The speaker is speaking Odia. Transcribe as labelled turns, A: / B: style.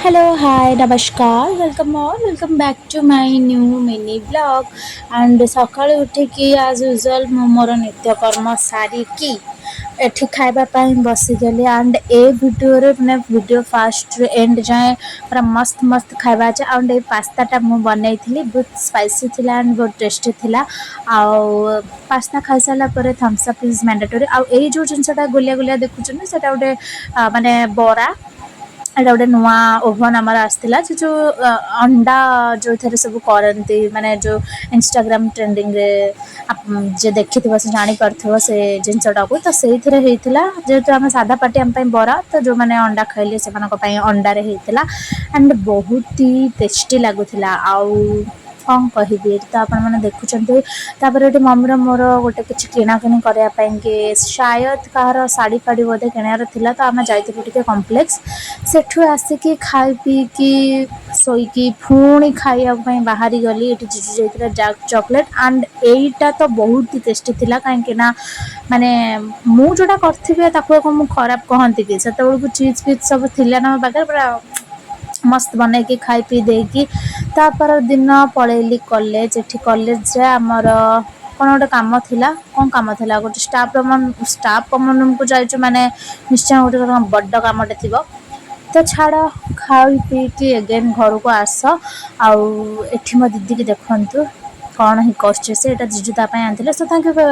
A: Hello, hi, namaskar, welcome all, welcome back to my new mini vlog. And ସକାଳୁ ଉଠିକି as usual ମୁଁ ମୋର ନିତ୍ୟକର୍ମ ସାରିକି ଏଠି ଖାଇବା ପାଇଁ ବସିଗଲି ଆଣ୍ଡ ଏ ଭିଡ଼ିଓରେ ମାନେ ଭିଡ଼ିଓ ଫାର୍ଷ୍ଟରୁ ଏଣ୍ଡ ଯାଏଁ ପୁରା ମସ୍ତ ମସ୍ତ ଖାଇବା ଅଛି ଆଣ୍ଡ ଏଇ ପାସ୍ତାଟା ମୁଁ ବନେଇଥିଲି ବହୁତ ସ୍ପାଇସି ଥିଲା ଆଣ୍ଡ ବହୁତ ଟେଷ୍ଟି ଥିଲା ଆଉ ପାସ୍ତା ଖାଇସାରିଲା ପରେ ଥମ୍ସ ଅପ୍ ଇଜ୍ ମ୍ୟାଣ୍ଡେଟୋରୀ ଆଉ ଏଇ ଯେଉଁ ଜିନିଷଟା ଗୋଲିଆ ଗୋଲିଆ ଦେଖୁଛନ୍ତି ସେଇଟା ଗୋଟେ ମାନେ ବରା ଏଇଟା ଗୋଟେ ନୂଆ ଓଭନ୍ ଆମର ଆସିଥିଲା ସେ ଯେଉଁ ଅଣ୍ଡା ଯେଉଁଥିରେ ସବୁ କରନ୍ତି ମାନେ ଯେଉଁ ଇନଷ୍ଟାଗ୍ରାମ ଟ୍ରେଣ୍ଡିଙ୍ଗରେ ଯିଏ ଦେଖିଥିବ ସେ ଜାଣିପାରୁଥିବ ସେ ଜିନିଷଟାକୁ ତ ସେଇଥିରେ ହେଇଥିଲା ଯେହେତୁ ଆମେ ସାଧା ପାଟି ଆମ ପାଇଁ ବରା ତ ଯେଉଁମାନେ ଅଣ୍ଡା ଖାଇଲେ ସେମାନଙ୍କ ପାଇଁ ଅଣ୍ଡାରେ ହେଇଥିଲା ଆଣ୍ଡ ବହୁତ ହି ଟେଷ୍ଟି ଲାଗୁଥିଲା ଆଉ କ'ଣ କହିବି ଏଠି ତ ଆପଣମାନେ ଦେଖୁଛନ୍ତି ତାପରେ ଏଠି ମମିର ମୋର ଗୋଟେ କିଛି କିଣାକିଣି କରିବା ପାଇଁକି ସାୟଦ କାହାର ଶାଢ଼ୀ ଫାଢ଼ୀ ବୋଧେ କିଣିବାର ଥିଲା ତ ଆମେ ଯାଇଥିଲୁ ଟିକେ କମ୍ପ୍ଲେକ୍ସ ସେଠୁ ଆସିକି ଖାଇ ପିଇକି ଶୋଇକି ପୁଣି ଖାଇବା ପାଇଁ ବାହାରି ଗଲି ଏଠି ଜିଜୁ ଯାଇଥିଲା ଡାର୍କ ଚକୋଲେଟ୍ ଆଣ୍ଡ ଏଇଟା ତ ବହୁତ ଟେଷ୍ଟି ଥିଲା କାହିଁକି ନା ମାନେ ମୁଁ ଯେଉଁଟା କରିଥିବି ତାକୁ କ'ଣ ମୁଁ ଖରାପ କହନ୍ତି କି ସେତେବେଳକୁ ଚିଜ୍ ଫିଜ୍ ସବୁ ଥିଲା ନା ମୋ ପାଖରେ ପୁରା ମସ୍ତ ବନେଇକି ଖାଇ ପିଇ ଦେଇକି ତାପର ଦିନ ପଳେଇଲି କଲେଜ ଏଠି କଲେଜରେ ଆମର କ'ଣ ଗୋଟେ କାମ ଥିଲା କ'ଣ କାମ ଥିଲା ଗୋଟେ ଷ୍ଟାଫ୍ କମନ୍ ରୁମ୍କୁ ଯାଇଛୁ ମାନେ ନିଶ୍ଚୟ ଗୋଟେ ବଡ଼ କାମଟେ ଥିବ ତ ଛାଡ଼ ଖାଇ ପିଇକି ଏଗେନ୍ ଘରକୁ ଆସ ଆଉ ଏଠି ମୋ ଦିଦିକି ଦେଖନ୍ତୁ କ'ଣ ହିଁ କରୁଛି ସେ ଏଇଟା ଜିଜୁ ତା ପାଇଁ ଆଣିଥିଲେ ସୋ ଥ୍ୟାଙ୍କ ୟୁ।